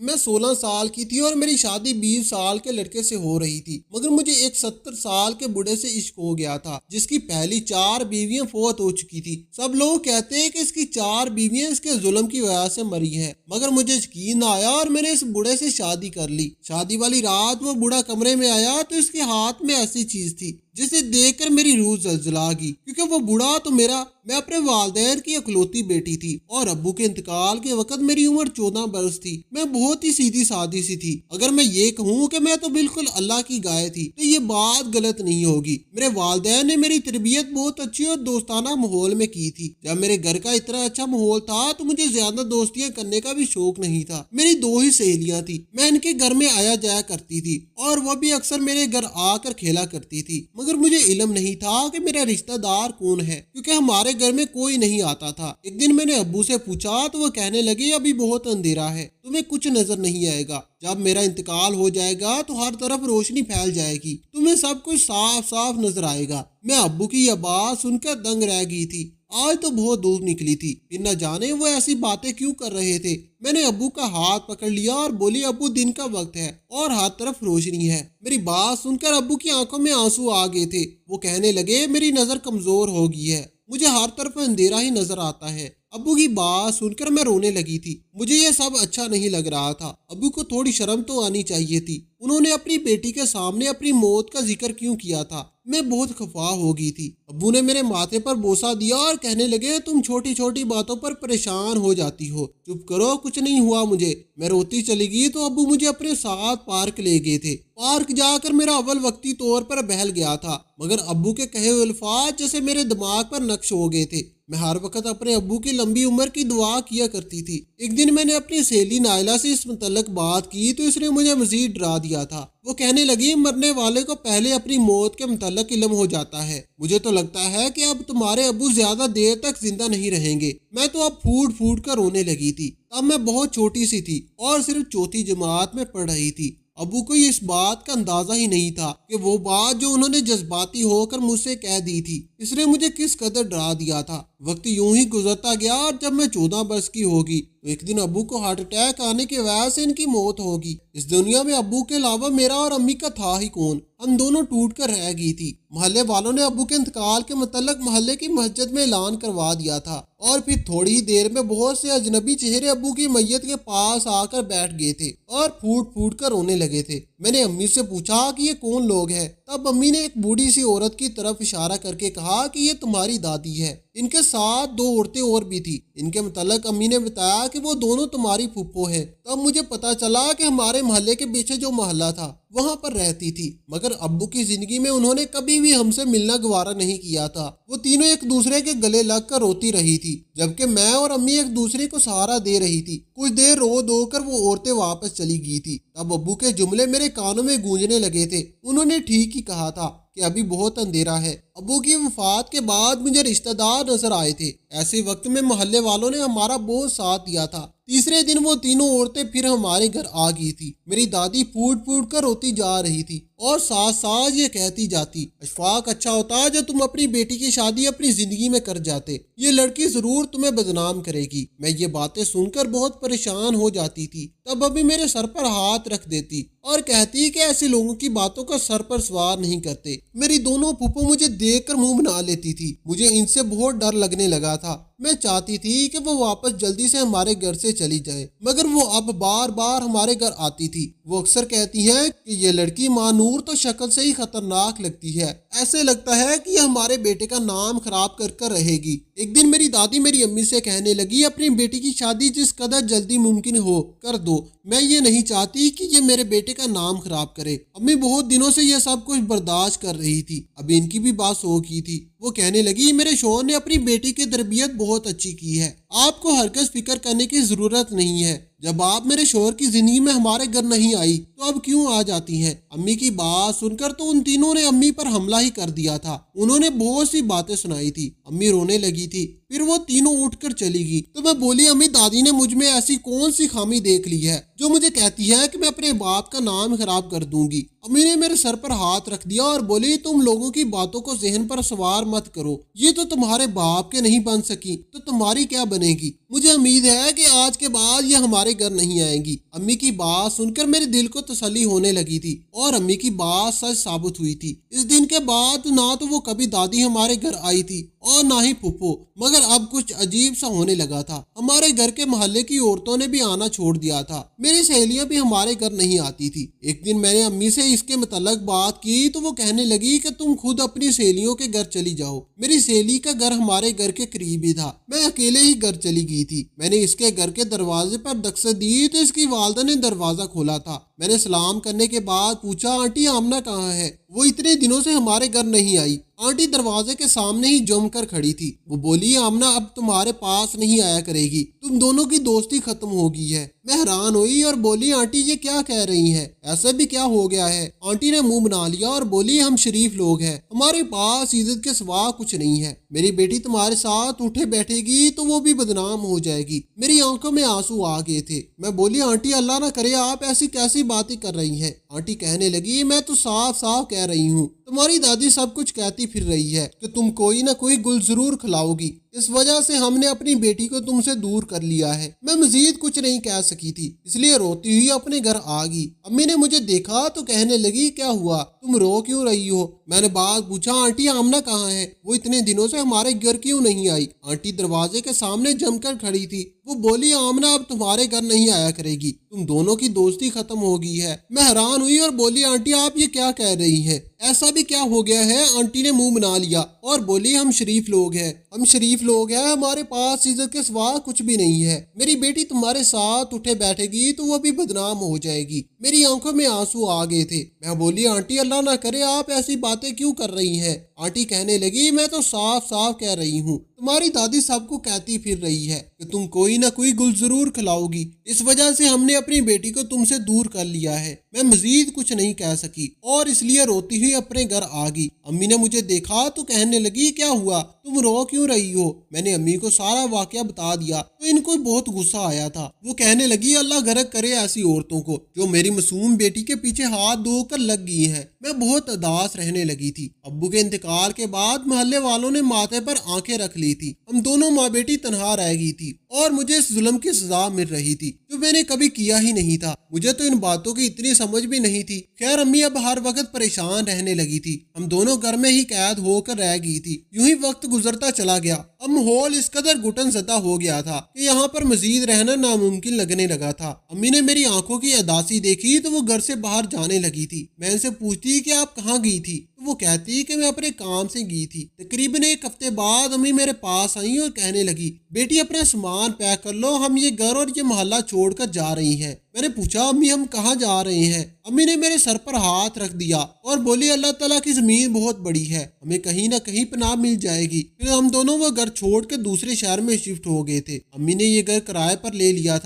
میں 16 سال کی تھی اور میری شادی 20 سال کے لڑکے سے ہو رہی تھی، مگر مجھے ایک 70 سال کے بوڑھے سے عشق ہو گیا تھا جس کی پہلی 4 بیویاں فوت ہو چکی تھی۔ سب لوگ کہتے ہیں کہ اس کی 4 بیویاں اس کے ظلم کی وجہ سے مری ہیں، مگر مجھے یقین نہ آیا اور میں نے اس بوڑھے سے شادی کر لی۔ شادی والی رات وہ بوڑھا کمرے میں آیا تو اس کے ہاتھ میں ایسی چیز تھی جسے دیکھ کر میری روح زلزلہ گئی، کیونکہ وہ بوڑھا تو میں اپنے والدین کی اکلوتی بیٹی تھی اور ابو کے انتقال کے وقت میری عمر 14 برس تھی۔ میں بہت ہی سیدھی سادی سی تھی۔ اگر میں یہ کہوں کہ میں تو بالکل اللہ کی گائے تھی تو یہ بات غلط نہیں ہوگی۔ میرے والدین نے میری تربیت بہت اچھی اور دوستانہ ماحول میں کی تھی۔ جب میرے گھر کا اتنا اچھا ماحول تھا تو مجھے زیادہ دوستیاں کرنے کا بھی شوق نہیں تھا۔ میری 2 ہی سہیلیاں تھی، میں ان کے گھر میں آیا جایا کرتی تھی اور وہ بھی اکثر میرے گھر آ کر کھیلا کرتی تھی، مگر مجھے علم نہیں تھا کہ میرا رشتہ دار کون ہے، کیونکہ ہمارے گھر میں کوئی نہیں آتا تھا۔ ایک دن میں نے ابو سے پوچھا تو وہ کہنے لگے ابھی بہت اندھیرا ہے، تمہیں کچھ نظر نہیں آئے گا، جب میرا انتقال ہو جائے گا تو ہر طرف روشنی پھیل جائے گی، تمہیں سب کچھ صاف صاف نظر آئے گا۔ میں ابو کی یہ بات سن کر دنگ رہ گئی تھی۔ آج تو بہت دھوپ نکلی تھی، پھر نہ جانے وہ ایسی باتیں کیوں کر رہے تھے۔ میں نے ابو کا ہاتھ پکڑ لیا اور بولی ابو دن کا وقت ہے اور ہر طرف روشنی ہے۔ میری بات سن کر ابو کی آنکھوں میں آنسو آ گئے تھے۔ وہ کہنے لگے میری نظر کمزور ہو گئی ہے، مجھے ہر طرف اندھیرا ہی نظر آتا ہے۔ ابو کی بات سن کر میں رونے لگی تھی۔ مجھے یہ سب اچھا نہیں لگ رہا تھا۔ ابو کو تھوڑی شرم تو آنی چاہیے تھی، انہوں نے اپنی بیٹی کے سامنے اپنی موت کا ذکر کیوں کیا تھا؟ میں بہت خفا ہو گئی تھی۔ ابو نے میرے ماتھے پر بوسہ دیا اور کہنے لگے تم چھوٹی چھوٹی باتوں پر پریشان ہو جاتی ہو، چپ کرو، کچھ نہیں ہوا مجھے۔ میں روتی چلی گئی تو ابو مجھے اپنے ساتھ پارک لے گئے تھے۔ پارک جا کر میرا اول وقتی طور پر بہل گیا تھا، مگر ابو کے کہے ہوئے الفاظ جیسے میرے دماغ پر نقش ہو گئے تھے۔ میں ہر وقت اپنے ابو کی لمبی عمر کی دعا کیا کرتی تھی۔ ایک دن میں نے اپنی سہیلی نائلہ سے اس متعلق بات کی تو اس نے مجھے مزید ڈرا دیا تھا۔ وہ کہنے لگی مرنے والے کو پہلے اپنی موت کے متعلق علم ہو جاتا ہے، مجھے تو لگتا ہے کہ اب تمہارے ابو زیادہ دیر تک زندہ نہیں رہیں گے۔ میں تو اب پھوٹ پھوٹ کر رونے لگی تھی۔ تب میں بہت چھوٹی سی تھی اور صرف 4تھی جماعت میں پڑھ رہی تھی۔ ابو کو اس بات کا اندازہ ہی نہیں تھا کہ وہ بات جو انہوں نے جذباتی ہو کر مجھ سے کہہ دی تھی اس نے مجھے کس قدر ڈرا دیا تھا۔ وقت یوں ہی گزرتا گیا اور جب میں 14 برس کی ہوگی تو ایک دن ابو کو ہارٹ اٹیک آنے کی وجہ سے ان کی موت ہوگی۔ اس دنیا میں ابو کے علاوہ میرا اور امی کا تھا ہی کون؟ ہم دونوں ٹوٹ کر رہ گئی تھی۔ محلے والوں نے ابو کے انتقال کے متعلق محلے کی مسجد میں اعلان کروا دیا تھا اور پھر تھوڑی ہی دیر میں بہت سے اجنبی چہرے ابو کی میت کے پاس آ کر بیٹھ گئے تھے اور پھوٹ پھوٹ کر رونے لگے تھے۔ میں نے امی سے پوچھا کہ یہ کون لوگ ہیں؟ تب امی نے ایک بوڑھی سی عورت کی طرف اشارہ کر کے کہا کہ یہ تمہاری دادی ہے۔ ان کے ساتھ 2 عورتیں اور بھی تھی۔ ان کے متعلق امی نے بتایا کہ وہ دونوں تمہاری پھپھو ہیں۔ تب مجھے پتا چلا کہ ہمارے محلے کے پیچھے جو محلہ تھا وہاں پر رہتی تھی، مگر ابو کی زندگی میں انہوں نے کبھی بھی ہم سے ملنا گوارا نہیں کیا تھا۔ وہ تینوں ایک دوسرے کے گلے لگ کر روتی رہی تھی، جبکہ میں اور امی ایک دوسرے کو سہارا دے رہی تھی۔ کچھ دیر رو دو کر وہ عورتیں واپس چلی گئی تھی۔ تب ابو کے جملے میرے کانوں میں گونجنے لگے تھے۔ انہوں نے ٹھیک ہی کہا تھا کہ ابھی بہت اندھیرا ہے۔ ابو کی وفات کے بعد مجھے رشتہ دار نظر آئے تھے۔ ایسے وقت میں محلے والوں نے ہمارا بہت ساتھ دیا تھا۔ تیسرے دن وہ تینوں عورتیں پھر ہمارے گھر آ گئی تھی۔ میری دادی پھوٹ پھوٹ کر روتی جا رہی تھی اور ساتھ ساتھ یہ کہتی جاتی اشفاق اچھا ہوتا جو تم اپنی بیٹی کی شادی اپنی زندگی میں کر جاتے، یہ لڑکی ضرور تمہیں بدنام کرے گی۔ میں یہ باتیں سن کر بہت پریشان ہو جاتی تھی۔ تب ابھی میرے سر پر ہاتھ رکھ دیتی اور کہتی کہ ایسے لوگوں کی باتوں کا سر پر سوار نہیں کرتے۔ میری دونوں پھپھو مجھے دیکھ کر منہ بنا لیتی تھی۔ مجھے ان سے بہت ڈر لگنے لگا تھا۔ میں چاہتی تھی کہ وہ واپس جلدی سے ہمارے گھر سے چلی جائے، مگر وہ اب بار بار ہمارے گھر آتی تھی۔ وہ اکثر کہتی ہیں کہ یہ لڑکی مانور تو شکل سے ہی خطرناک لگتی ہے، ایسے لگتا ہے کہ یہ ہمارے بیٹے کا نام خراب کر کر رہے گی۔ ایک دن میری دادی میری امی سے کہنے لگی اپنی بیٹی کی شادی جس قدر جلدی ممکن ہو کر دو، میں یہ نہیں چاہتی کہ یہ میرے بیٹے کا نام خراب کرے۔ امی بہت دنوں سے یہ سب کچھ برداشت کر رہی تھی، ابھی ان کی بھی بات سو کی تھی۔ وہ کہنے لگی میرے شوہر نے اپنی بیٹی کی تربیت بہت اچھی کی ہے، آپ کو ہرگز فکر کرنے کی ضرورت نہیں ہے۔ جب آپ میرے شوہر کی زندگی میں ہمارے گھر نہیں آئی تو اب کیوں آ جاتی ہیں؟ امی کی بات سن کر تو ان تینوں نے امی پر حملہ ہی کر دیا تھا۔ انہوں نے بہت سی باتیں سنائی تھی۔ امی رونے لگی تھی۔ फिर वो तीनों उठकर चली गई। तो मैं बोली, अम्मी दादी ने मुझ में ऐसी कौन सी खामी देख ली है जो मुझे कहती है कि मैं अपने बाप का नाम खराब कर दूंगी। अम्मी ने मेरे सर पर हाथ रख दिया और बोली, तुम लोगों की बातों को जहन पर सवार मत करो, ये तो तुम्हारे बाप के नहीं बन सकी तो तुम्हारी क्या बनेगी। मुझे उम्मीद है कि आज के बाद ये हमारे घर नहीं आएंगी। अम्मी की बात सुनकर मेरे दिल को तसल्ली होने लगी थी और अम्मी की बात सच साबित हुई थी। इस दिन के बाद ना तो वो कभी दादी हमारे घर आई थी और ना ही फुप्पो, मगर अब कुछ अजीब सा होने लगा था। हमारे घर के मोहल्ले की औरतों ने भी आना छोड़ दिया था। मेरी सहेलियां भी हमारे घर नहीं आती थी। एक दिन मैंने अम्मी से इसके मतलब बात की तो वो कहने लगी कि तुम खुद अपनी सहेलियों के घर चली जाओ। मेरी सहेली का घर हमारे घर के करीब ही था। मैं अकेले ही घर चली गई थी। मैंने इसके घर के दरवाजे पर दस्तक दी तो इसकी वालदा ने दरवाजा खोला था। मैंने सलाम करने के बाद पूछा, आंटी आमना कहाँ है? वो इतने दिनों से हमारे घर नहीं आई। आंटी दरवाजे के सामने ही जमकर खड़ी थी। वो बोली, आमना अब तुम्हारे पास नहीं आया करेगी, तुम दोनों की दोस्ती खत्म हो गई है। मैं हैरान हुई और बोली, आंटी ये क्या कह रही हैं? ऐसा भी क्या हो गया है? आंटी ने मुंह बना लिया और बोली, हम शरीफ लोग हैं, हमारे पास इज्जत के सिवा कुछ नहीं है। मेरी बेटी तुम्हारे साथ उठे बैठेगी तो वो भी बदनाम हो जाएगी। मेरी आंखों में आंसू आ गए थे। मैं बोली, आंटी अल्लाह ना करे आप ऐसी कैसी बातें कर रही हैं। आंटी कहने लगी, मैं तो साफ साफ कह रही हूँ, तुम्हारी दादी सब कुछ कहती फिर रही है कि तुम कोई ना कोई गुल जरूर खिलाओगी, इस वजह से हमने अपनी बेटी को तुमसे दूर कर लिया है। मैं मजीद कुछ नहीं कह सकी थी, इसलिए रोती हुई अपने घर आ गई। अम्मी ने मुझे देखा तो कहने लगी, क्या हुआ, तुम रो क्यों रही हो? मैंने बात पूछा, आंटी आमना कहाँ है? वो इतने दिनों से हमारे घर क्यों नहीं आई? आंटी दरवाजे के सामने जमकर खड़ी थी। वो बोली, आमना अब तुम्हारे घर नहीं आया करेगी, तुम दोनों की दोस्ती खत्म हो गई है। मैं हैरान हुई और बोली, आंटी आप ये क्या कह रही हैं? ऐसा भी क्या हो गया है? आंटी ने मुंह बना लिया और बोली, हम शरीफ लोग हैं, हम शरीफ लोग हैं, हमारे पास इज्जत के सिवा कुछ भी नहीं है। मेरी बेटी तुम्हारे साथ उठे बैठेगी तो वो भी बदनाम हो जाएगी। मेरी आंखों में आंसू आ गए थे। मैं बोली, आंटी अल्लाह ना करे आप ऐसी बातें क्यों कर रही हैं? आंटी कहने लगी, मैं तो साफ साफ कह रही हूँ, तुम्हारी दादी सबको कहती फिर रही है कि तुम कोई ना कोई गुल जरूर खिलाओगी, इस वजह से हमने अपनी बेटी को तुमसे दूर कर लिया है। मैं मजीद कुछ नहीं कह सकी और इसलिए रोती हुई अपने घर आ गई। अम्मी ने मुझे देखा तो कहने लगी, क्या हुआ, तुम रो क्यों रही हो? मैंने अम्मी को सारा वाकया बता दिया तो इनको बहुत गुस्सा आया था। वो कहने लगी, अल्लाह गरक करे ऐसी औरतों को जो मेरी मासूम बेटी के पीछे हाथ धोकर लग गई है। मैं बहुत उदास रहने लगी थी। अब्बू के इंतकाल के बाद मोहल्ले वालों ने माथे पर आंखें रख ली थी। हम दोनों माँ बेटी तनहा रह गई थी और मुझे इस जुल्म की सजा मिल रही थी जो मैंने कभी किया ही नहीं था। मुझे तो इन बातों की इतनी समझ भी नहीं थी। खैर अम्मी अब हर वक्त परेशान रहने लगी थी। हम दोनों घर में ही कैद होकर रह गई थी। यूं ही वक्त गुजरता चला गया। अब माहौल इस कदर घुटन ज़दा हो गया था कि यहाँ पर मजीद रहना नामुमकिन लगने लगा था। अम्मी ने मेरी आंखों की अदासी देखी तो वो घर से बाहर जाने लगी थी। मैं उनसे पूछती कि आप कहाँ गई थी तो वो कहती कि मैं अपने काम से गई थी। तकरीबन एक हफ्ते बाद अम्मी मेरे पास आई और कहने लगी, बेटी अपना सामान पैक कर लो, हम ये घर और ये मोहल्ला छोड़कर जा रही हैं। मैंने पूछा, अम्मी हम कहाँ जा रहे हैं? अम्मी ने मेरे सर पर हाथ रख दिया और बोली, अल्लाह ताला की जमीन बहुत बड़ी है, हमें कहीं ना कहीं पनाह मिल जाएगी। फिर हम दोनों वो घर छोड़ के दूसरे शहर में शिफ्ट हो गए थे। अम्मी ने ये घर किराए पर लिया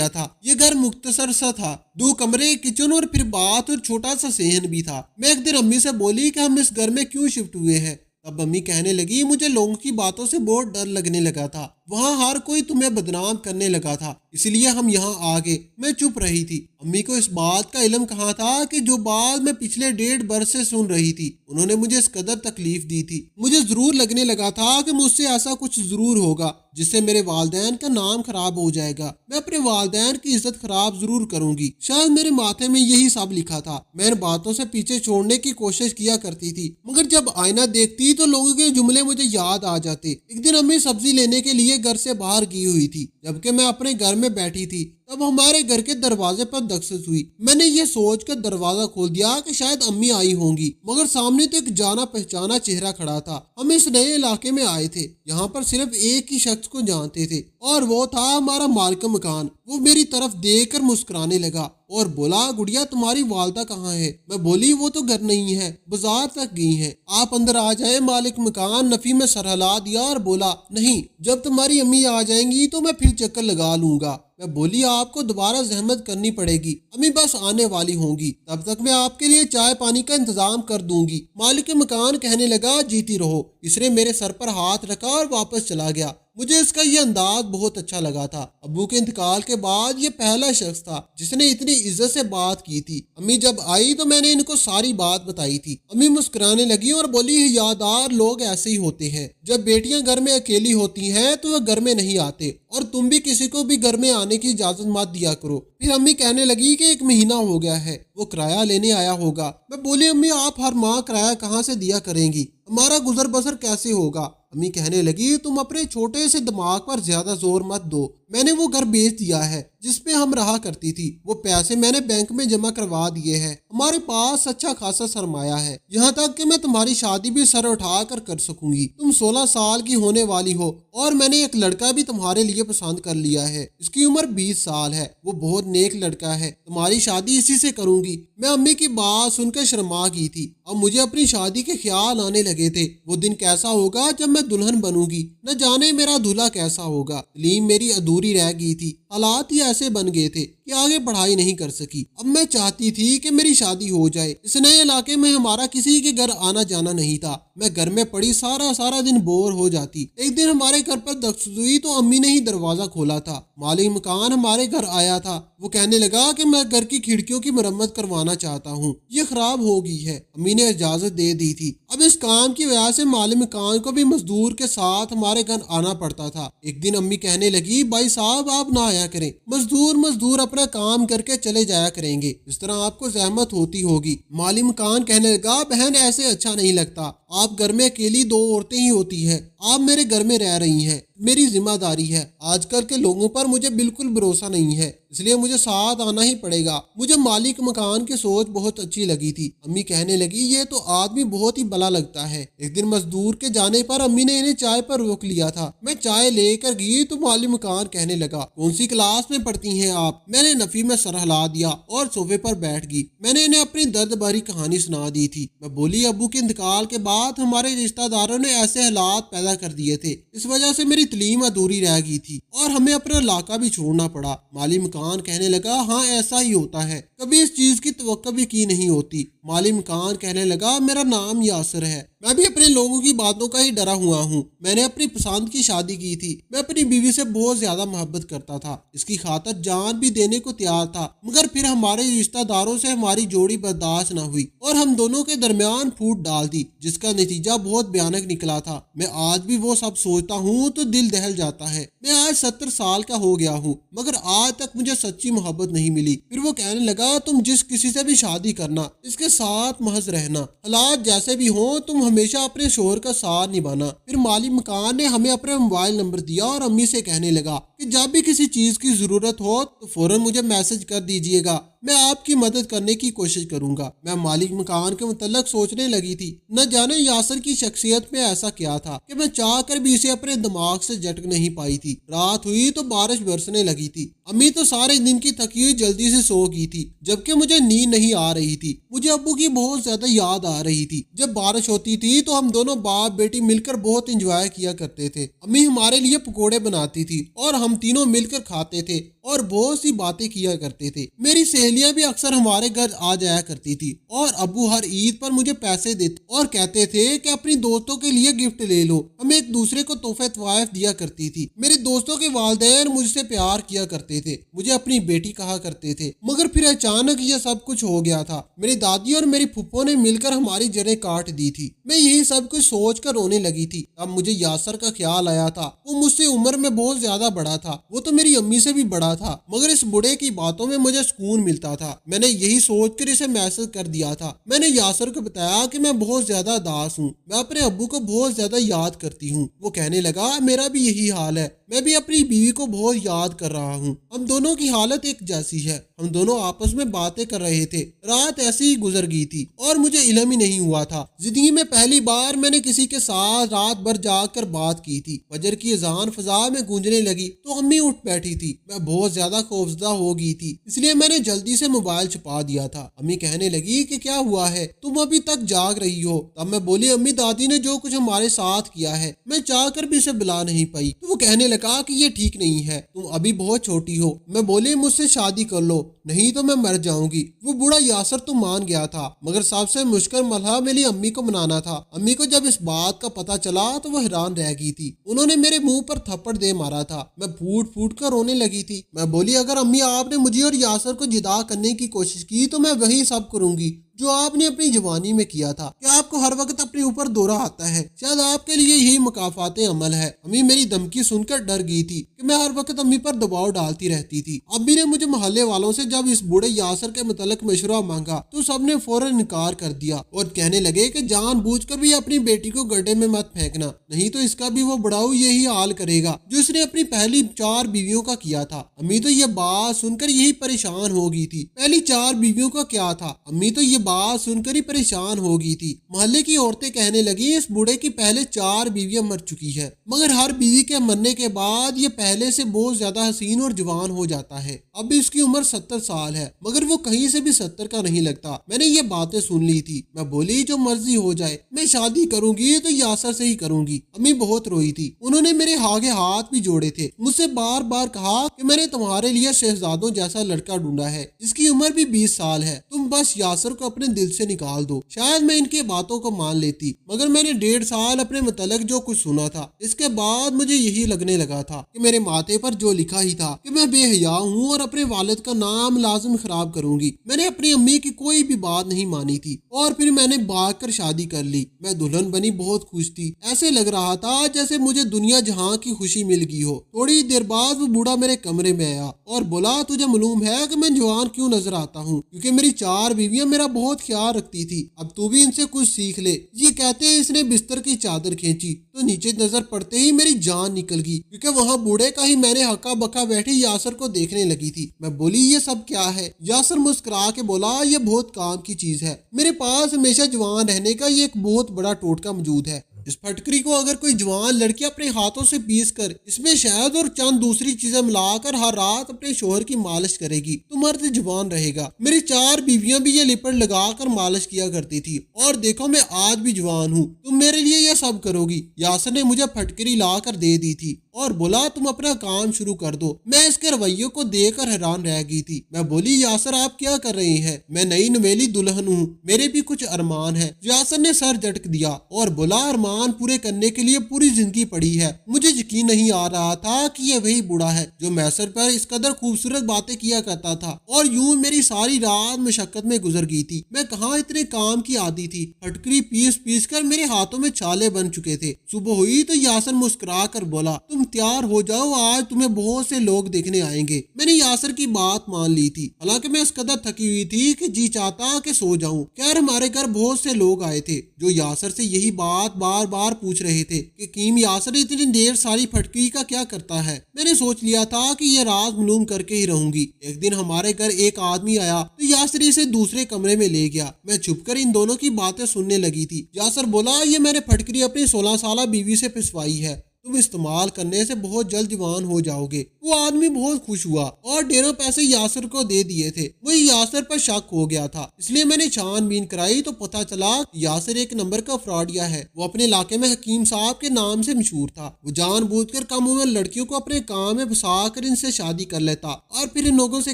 था। ये घर मुख्तसर सा था, 2 कमरे, किचन और फिर बाथ और छोटा सा सहन भी था। मैं एक दिन अम्मी से बोली कि हम इस घर में क्यों शिफ्ट हुए हैं। तब अम्मी कहने लगी, मुझे लोगों की बातों से बहुत डर लगने लगा था, वहाँ हर कोई तुम्हें बदनाम करने लगा था, इसलिए हम यहाँ आ गए। मैं चुप रही थी। अम्मी को इस बात का इल्म कहाँ था कि जो बात मैं पिछले 1.5 बरस से सुन रही थी, उन्होंने मुझे इस कदर तकलीफ दी थी। मुझे जरूर लगने लगा था कि मुझसे ऐसा कुछ जरूर होगा जिससे मेरे वालिदैन का नाम खराब हो जाएगा। मैं अपने वालिदैन की इज्जत खराब जरूर करूंगी। शायद मेरे माथे में यही सब लिखा था। मैं इन बातों से पीछे छोड़ने की कोशिश किया करती थी, मगर जब आईना देखती तो लोगों के जुमले मुझे याद आ जाते। एक दिन अम्मी सब्जी लेने के लिए घर से बाहर गई हुई थी, जबकि मैं अपने घर में बैठी थी। तब हमारे घर के दरवाजे पर दस्तक हुई। मैंने ये सोचकर दरवाजा खोल दिया कि शायद अम्मी आई होंगी, मगर सामने तो एक जाना पहचाना चेहरा खड़ा था। हम इस नए इलाके में आए थे, यहाँ पर सिर्फ एक ही शख्स को जानते थे और वो था हमारा मालिक मकान। वो मेरी तरफ देखकर मुस्कुराने लगा और बोला, गुड़िया तुम्हारी वालदा कहाँ है? मैं बोली, वो तो घर नहीं है, बाजार तक गई है, आप अंदर आ जाए। मालिक मकान नफी में सर हिला दिया और बोला, नहीं, जब तुम्हारी अम्मी आ जाएंगी तो मैं फिर चक्कर लगा लूंगा। میں بولی آپ کو دوبارہ زحمت کرنی پڑے گی، امی بس آنے والی ہوں گی، تب تک میں آپ کے لیے چائے پانی کا انتظام کر دوں گی۔ مالک مکان کہنے لگا جیتی رہو۔ اس نے میرے سر پر ہاتھ رکھا اور واپس چلا گیا۔ مجھے اس کا یہ انداز بہت اچھا لگا تھا۔ ابو کے انتقال کے بعد یہ پہلا شخص تھا جس نے اتنی عزت سے بات کی تھی۔ امی جب آئی تو میں نے ان کو ساری بات بتائی تھی۔ امی مسکرانے لگی اور بولی یادار لوگ ایسے ہی ہوتے ہیں، جب بیٹیاں گھر میں اکیلی ہوتی ہیں تو وہ گھر میں نہیں آتے، اور تم بھی کسی کو بھی گھر میں آنے کی اجازت مت دیا کرو۔ پھر امی کہنے لگی کہ 1 مہینہ ہو گیا ہے، وہ کرایہ لینے آیا ہوگا۔ میں بولی امی آپ ہر ماہ کرایہ کہاں سے دیا کریں گی، ہمارا گزر بسر کیسے ہوگا؟ امی کہنے لگی تم اپنے چھوٹے سے دماغ پر زیادہ زور مت دو، میں نے وہ گھر بیچ دیا ہے جس پہ ہم رہا کرتی تھی، وہ پیسے میں نے بینک میں جمع کروا دیے ہیں، ہمارے پاس اچھا خاصا سرمایہ ہے، یہاں تک کہ میں تمہاری شادی بھی سر اٹھا کر سکوں گی۔ تم 16 سال کی ہونے والی ہو اور میں نے ایک لڑکا بھی تمہارے لیے پسند کر لیا ہے، اس کی عمر 20 سال ہے، وہ بہت نیک لڑکا ہے، تمہاری شادی اسی سے کروں گی۔ میں امی کی بات سن کر شرما گئی تھی، اب مجھے اپنی شادی کے خیال آنے لگے تھے۔ وہ دن کیسا ہوگا جب میں دلہن بنوں گی، نہ جانے میرا دلہا کیسا ہوگا۔ تعلیم میری ادھوری رہ گئی تھی، حالات ہی ایسے بن گئے تھے کہ آگے پڑھائی نہیں کر سکی۔ اب میں چاہتی تھی کہ میری شادی ہو جائے۔ اس نئے علاقے میں ہمارا کسی کے گھر آنا جانا نہیں تھا، میں گھر میں پڑی سارا دن بور ہو جاتی۔ ایک دن ہمارے گھر پر دستک ہوئی تو امی نے ہی دروازہ کھولا تھا۔ مالک مکان ہمارے گھر آیا تھا، وہ کہنے لگا کہ میں گھر کی کھڑکیوں کی مرمت کروانا چاہتا ہوں، یہ خراب ہو گئی ہے۔ امی نے اجازت دے دی تھی۔ اب اس کام کی وجہ سے مالک مکان کو بھی مزدور کے ساتھ ہمارے گھر آنا پڑتا تھا۔ ایک دن امی کہنے لگی بھائی صاحب آپ نہ آیا کریں، مزدور اپنا کام کر کے چلے جایا کریں گے، اس طرح آپ کو زحمت ہوتی ہوگی۔ مالک مکان کہنے لگا بہن ایسے اچھا نہیں لگتا، آپ گھر میں اکیلی 2 عورتیں ہی ہوتی ہیں، آپ میرے گھر میں رہ رہی ہیں، میری ذمہ داری ہے، آج کل کے لوگوں پر مجھے بالکل بھروسہ نہیں ہے، اس لیے مجھے ساتھ آنا ہی پڑے گا۔ مجھے مالک مکان کی سوچ بہت اچھی لگی تھی۔ امی کہنے لگی یہ تو آدمی بہت ہی بھلا لگتا ہے۔ ایک دن مزدور کے جانے پر امی نے انہیں چائے پر روک لیا تھا۔ میں چائے لے کر گئی تو مالک مکان کہنے لگا کون سی کلاس میں پڑھتی ہیں آپ؟ میں نے نفی میں سر ہلا دیا اور صوفے پر بیٹھ گئی۔ میں نے انہیں اپنی درد بھری کہانی سنا دی تھی۔ میں بولی ابو کے انتقال کے بعد ہمارے رشتہ داروں نے ایسے حالات پیدا کر دیے تھے، اس وجہ سے میری تعلیم ادھوری رہ گئی تھی اور ہمیں اپنا علاقہ بھی چھوڑنا پڑا۔ مالک مکان کہنے لگا ہاں ایسا ہی ہوتا ہے، کبھی اس چیز کی توقع بھی کی نہیں ہوتی۔ مالک مکان کہنے لگا میرا نام یاسر ہے، میں بھی اپنے لوگوں کی باتوں کا ہی ڈرا ہوا ہوں۔ میں نے اپنی پسند کی شادی کی تھی، میں اپنی بیوی سے بہت زیادہ محبت کرتا تھا، اس کی خاطر جان بھی دینے کو تیار تھا، مگر پھر ہمارے رشتہ داروں سے ہماری جوڑی برداشت نہ ہوئی اور ہم دونوں کے درمیان پھوٹ ڈال دی، جس کا نتیجہ بہت بھیانک نکلا تھا۔ میں آج بھی وہ سب سوچتا ہوں تو دل دہل جاتا ہے۔ میں آج 70 سال کا ہو گیا ہوں مگر آج تک مجھے سچی محبت نہیں ملی۔ پھر وہ کہنے لگا تم جس کسی سے بھی شادی کرنا، اس کے ساتھ محض رہنا، حالات جیسے بھی ہوں تم ہمیشہ اپنے شوہر کا ساتھ نبھانا۔ پھر مالک مکان نے ہمیں اپنا موبائل نمبر دیا اور امی سے کہنے لگا کہ جب بھی کسی چیز کی ضرورت ہو تو فوراً مجھے میسج کر دیجئے گا، میں آپ کی مدد کرنے کی کوشش کروں گا۔ میں مالک مکان کے متعلق سوچنے لگی تھی، نہ جانے یاسر کی شخصیت میں ایسا کیا تھا کہ میں چاہ کر بھی اسے اپنے دماغ سے جھٹک نہیں پائی تھی۔ رات ہوئی تو بارش برسنے لگی تھی۔ امی تو سارے دن کی تھکی ہوئی جلدی سے سو گئی تھی جبکہ مجھے نیند نہیں آ رہی تھی۔ مجھے ابو کی بہت زیادہ یاد آ رہی تھی۔ جب بارش ہوتی تھی تو ہم دونوں باپ بیٹی مل کر بہت انجوائے کیا کرتے تھے۔ امی ہمارے لیے پکوڑے بناتی تھی اور ہم تینوں مل کر کھاتے تھے اور بہت سی باتیں کیا کرتے تھے۔ میری سہیلیاں بھی اکثر ہمارے گھر آ جایا کرتی تھی اور ابو ہر عید پر مجھے پیسے دیتے اور کہتے تھے کہ اپنی دوستوں کے لیے گفٹ لے لو۔ ہم ایک دوسرے کو تحفے طوائف دیا کرتی تھی۔ میرے دوستوں کے والدین مجھ سے پیار کیا کرتے تھے، مجھے اپنی بیٹی کہا کرتے تھے، مگر پھر اچانک یہ سب کچھ ہو گیا تھا۔ میری دادی اور میری پھپھو نے مل کر ہماری جڑیں کاٹ دی تھی۔ میں یہی سب کچھ سوچ کر رونے لگی تھی۔ اب مجھے یاسر کا خیال آیا تھا، وہ مجھ سے عمر میں بہت زیادہ بڑا تھا، وہ تو میری امی سے بھی بڑا تھا، مگر اس بڑے کی باتوں میں مجھے سکون ملتا تھا۔ میں نے یہی سوچ کر اسے میسج کر دیا تھا۔ میں نے یاسر کو بتایا کہ میں بہت زیادہ اداس ہوں، میں اپنے ابو کو بہت زیادہ یاد کرتی ہوں۔ وہ کہنے لگا میرا بھی یہی حال ہے، میں بھی اپنی بیوی کو بہت یاد کر رہا ہوں، ہم دونوں کی حالت ایک جیسی ہے۔ ہم دونوں آپس میں باتیں کر رہے تھے، رات ایسی ہی گزر گئی تھی اور مجھے علم ہی نہیں ہوا تھا۔ زندگی میں پہلی بار میں نے کسی کے ساتھ رات بھر جاگ کر بات کی تھی۔ فجر کی اذان فضا میں گونجنے لگی تو امی اٹھ بیٹھی تھی۔ میں بہت बहुत ज्यादा खौफजदा हो गई थी, इसलिए मैंने जल्दी से मोबाइल छुपा दिया था। अम्मी कहने लगी कि क्या हुआ है, तुम अभी तक जाग रही हो? तब मैं बोली, अम्मी दादी ने जो कुछ हमारे साथ किया है मैं चाह कर भी इसे बुला नहीं पाई। तो वो कहने लगा कि ये ठीक नहीं है, तुम अभी बहुत छोटी हो। मैं बोली, मुझसे शादी कर लो नहीं तो मैं मर जाऊंगी। वो बूढ़ा यासर तो मान गया था, मगर सबसे मुश्किल मरहला मेरी अम्मी को मनाना था। अम्मी को जब इस बात का पता चला तो वो हैरान रह गई थी। उन्होंने मेरे मुंह पर थप्पड़ दे मारा था। मैं फूट फूट कर रोने लगी थी। मैं बोली, अगर अम्मी आपने मुझे और यासर को जिदा करने की कोशिश की तो मैं वही सब करूंगी जो आपने अपनी जवानी में किया था। क्या आपको हर वक्त अपने ऊपर दौरा आता है? शायद आपके लिए यही मुकाफाते अमल है। अम्मी मेरी धमकी सुनकर डर गई थी कि मैं हर वक्त अम्मी पर दबाव डालती रहती थी। अम्मी ने मुझे मोहल्ले वालों से जब इस बूढ़े यासर के मुतल्लिक मशवरा मांगा तो सबने फौरन इनकार कर दिया और कहने लगे कि जानबूझकर भी अपनी बेटी को गड्ढे में मत फेंकना, नहीं तो इसका भी वो बुढ़ाऊ यही हाल करेगा जो इसने अपनी पहली 4 बीवियों का किया था। अम्मी तो ये बात सुनकर यही परेशान हो गई थी। पहली 4 बीवियों का क्या था? अम्मी तो ये बात सुनकर ही परेशान हो गई थी। मोहल्ले की औरतें कहने लगी, इस बूढ़े की पहले 4 बीवियां मर चुकी है, मगर हर बीवी के मरने के बाद ये पहले से बहुत ज्यादा हसीन और जवान हो जाता है। अब इसकी उम्र 70 साल है, मगर वो कहीं से भी 70 का नहीं लगता। मैंने ये बातें सुन ली थी। मैं बोली, जो मर्जी हो जाए, मैं शादी करूंगी तो यासर से ही करूंगी। अम्मी बहुत रोई थी। उन्होंने मेरे आगे हाथ भी जोड़े थे। मुझसे बार बार कहा कि मैंने तुम्हारे लिए शहजादों जैसा लड़का ढूंढा है जिसकी उम्र भी 20 साल है, तुम बस यासर को अपने दिल से निकाल दो। शायद मैं इनकी बातों को मान लेती, मगर मैंने 1.5 साल अपने मुतल्लिक जो कुछ सुना था, इसके बाद मुझे यही लगने लगा था कि मेरे माथे पर जो लिखा ही था कि मैं बेहया हूँ और अपने वालिद का नाम लाजिम खराब करूंगी। मैंने अपनी अम्मी की कोई भी बात नहीं मानी थी और फिर मैंने भाग कर शादी कर ली। मैं दुल्हन बनी, बहुत खुश थी। ऐसे लग रहा था जैसे मुझे दुनिया जहां की खुशी मिल गई हो। थोड़ी देर बाद वो बूढ़ा मेरे कमरे में आया और बोला, तुझे मालूम है कि मैं जवान क्यों नजर आता हूँ? क्योंकि मेरी 4 बीवियां मेरा बहुत ख्याल रखती थी, अब तू भी इनसे कुछ सीख ले। ये कहते हैं इसने बिस्तर की चादर खींची तो नीचे नजर पड़ते ही मेरी जान निकल गई, क्योंकि वहाँ बूढ़े का ही मैंने हक्का बक्का बैठे यासर को देखने लगी थी। मैं बोली, ये सब क्या है? यासर मुस्कुरा के बोला, ये बहुत काम की चीज है। मेरे पास हमेशा जवान रहने का ये एक बहुत बड़ा टोटका मौजूद है। इस फटकरी को अगर कोई जवान लड़की अपने हाथों से पीस कर इसमें शहद और चंद दूसरी चीजें मिलाकर हर रात अपने शोहर की मालिश करेगी तो मर्द जवान रहेगा। मेरी 4 बीवियां भी ये लिपट लगाकर मालिश किया करती थी और देखो मैं आज भी जवान हूँ। तुम मेरे लिए ये सब करोगी? यासर ने मुझे फटकरी ला कर दे दी थी और बोला, तुम अपना काम शुरू कर दो। मैं इसके रवैये को देखकर हैरान रह गई थी। मैं बोली, यासर आप क्या कर रहे हैं? मैं नई नवेली दुल्हन हूँ, मेरे भी कुछ अरमान है। यासर ने सर झटक दिया और बोला, अरमान पूरे करने के लिए पूरी जिंदगी पड़ी है। मुझे यकीन नहीं आ रहा था कि ये वही बूढ़ा है जो मैसर पर इस कदर खूबसूरत बातें किया करता था और यूं मेरी सारी रात मशक्कत में गुजर गई थी। मैं कहाँ इतने काम की आदी थी। फटकरी पीस पीस कर मेरे हाथों में छाले बन चुके थे। सुबह हुई तो यासर मुस्कुरा कर बोला, तुम तैयार हो जाओ, आज तुम्हें बहुत से लोग देखने आएंगे। मैंने यासर की बात मान ली थी, हालांकि मैं इस कदर थकी हुई थी कि जी चाहता कि सो जाऊं। खैर हमारे घर बहुत से लोग आए थे जो यासर से यही बात बार बार पूछ रहे थे कि कीम यासर इतनी देर सारी फटकरी का क्या करता है। मैंने सोच लिया था कि ये राज मालूम करके ही रहूंगी। एक दिन हमारे घर एक आदमी आया तो यासर इसे दूसरे कमरे में ले गया। मैं छुपकर इन दोनों की बातें सुनने लगी थी। यासर बोला, ये मैंने फटकरी अपनी 16 साल बीवी से पिसवाई है, तुम इस्तेमाल करने से बहुत जल्द जवान हो जाओगे। वो आदमी बहुत खुश हुआ और ढेरों पैसे यासर को दे दिए थे। वही यासर पर शक हो गया था, इसलिए मैंने छानबीन कराई तो पता चला यासर एक नंबर का फ्रॉडिया है। वो अपने इलाके में हकीम साहब के नाम से मशहूर था। वो जानबूझकर कम उम्र लड़कियों को अपने काम में फंसा कर इनसे शादी कर लेता और फिर इन लोगों से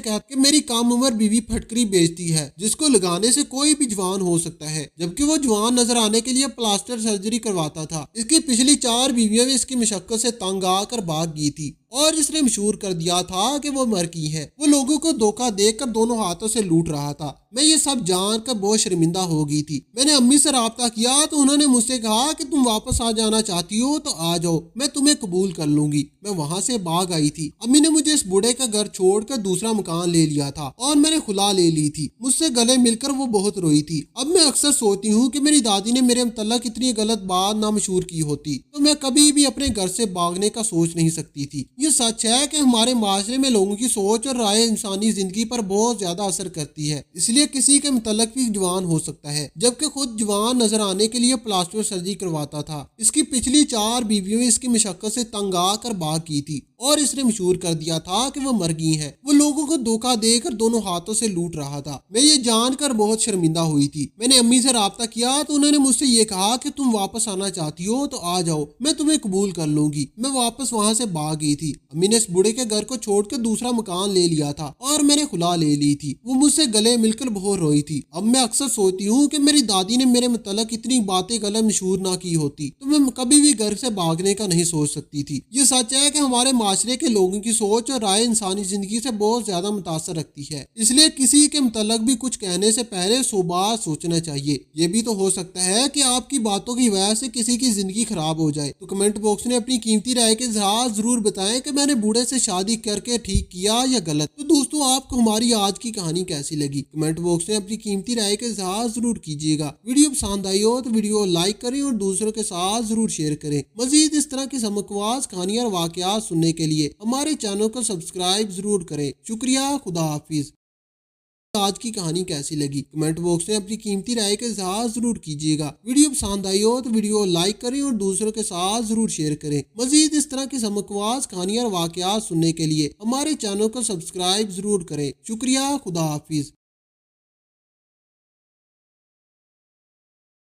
कहता कि मेरी कम उम्र बीवी फटकरी बेचती है जिसको लगाने से कोई भी जवान हो सकता है, जबकि वो जवान नजर आने के लिए प्लास्टर सर्जरी करवाता था। इसकी पिछली 4 बीवियां भी इसकी मशक्कत से तंग आकर भाग गई थी और इसने मशहूर कर दिया था कि वो मर गई है। वो लोगों को धोखा देकर दोनों हाथों से लूट रहा था। मैं ये सब जानकर बहुत शर्मिंदा हो गई थी। मैंने अम्मी से राब्ता किया तो उन्होंने मुझसे कहा कि तुम वापस आ जाना चाहती हो तो आ जाओ, मैं तुम्हें कबूल कर लूंगी। मैं वहाँ से भाग आई थी। अम्मी ने मुझे इस बूढ़े का घर छोड़कर दूसरा मकान ले लिया था और मैंने खुला ले ली थी। मुझसे गले मिलकर वो बहुत रोई थी। अब मैं अक्सर सोचती हूँ कि मेरी दादी ने मेरे मुतल्लिक इतनी गलत बात ना मशहूर की होती तो मैं कभी भी अपने घर से भागने का सोच नहीं सकती थी। ये सच है कि हमारे माशरे में लोगों की सोच और राय इंसानी जिंदगी पर बहुत ज्यादा असर करती है, इसलिए किसी के मुतल्लिक भी जवान हो सकता है, जबकि खुद जवान नजर आने के लिए प्लास्टर सर्जरी करवाता था। इसकी पिछली 4 बीवियों इसकी मशक्कत से तंग आकर भाग की थी और इसने मशहूर कर दिया था कि वो मर गई है। वो लोगों को धोखा देकर दोनों हाथों से लूट रहा था। मैं ये जानकर बहुत शर्मिंदा हुई थी। मैंने अम्मी से राब्ता किया तो उन्होंने मुझसे ये कहा कि तुम वापस आना चाहती हो तो आ जाओ, मैं तुम्हें कबूल कर लूंगी। मैं वापस वहाँ से भाग गई थी। अम्मी ने इस बूढ़े के घर को छोड़ के दूसरा मकान ले लिया था और मैंने खुला ले ली थी। वो मुझसे गले मिलकर बहुत रोई थी। अब मैं अक्सर सोचती हूँ कि मेरी दादी ने मेरे मुतल्लिक इतनी बातें गलत मशहूर ना की होती तो मैं कभी भी घर से भागने का नहीं सोच सकती थी। ये सच है कि हमारे माशरे के लोगों की सोच और राय इंसानी जिंदगी से बहुत ज्यादा मुतासर रखती है, इसलिए किसी के मुतल्लिक भी कुछ कहने से पहले 100 बार सोचना चाहिए। ये भी तो हो सकता है कि आपकी बातों की वजह से किसी की जिंदगी खराब हो जाए। तो कमेंट बॉक्स में अपनी कीमती राय के इजहार जरूर बताएं कि मैंने बूढ़े से शादी करके ठीक किया या गलत। तो दोस्तों, आपको हमारी आज की कहानी कैसी लगी? कमेंट बॉक्स में अपनी कीमती राय के इजहार जरूर कीजिएगा। वीडियो पसंद आई हो तो वीडियो लाइक करें और दूसरों के साथ जरूर शेयर करें। मजीद इस तरह की चमकवाज कहानियां और वाकयात सुनने के लिए हमारे चैनल को सब्सक्राइब जरूर करें। शुक्रिया, खुदा हाफिज। आज की कहानी कैसी लगी? कमेंट बॉक्स में अपनी कीमती राय के इजहार जरूर कीजिएगा। वीडियो पसंद आई हो तो वीडियो लाइक करें और दूसरों के साथ जरूर शेयर करें। मजीद इस तरह की चमकवाज कहानियां और वाकयात सुनने के लिए हमारे चैनल को सब्सक्राइब जरूर करें। शुक्रिया, खुदा हाफिज।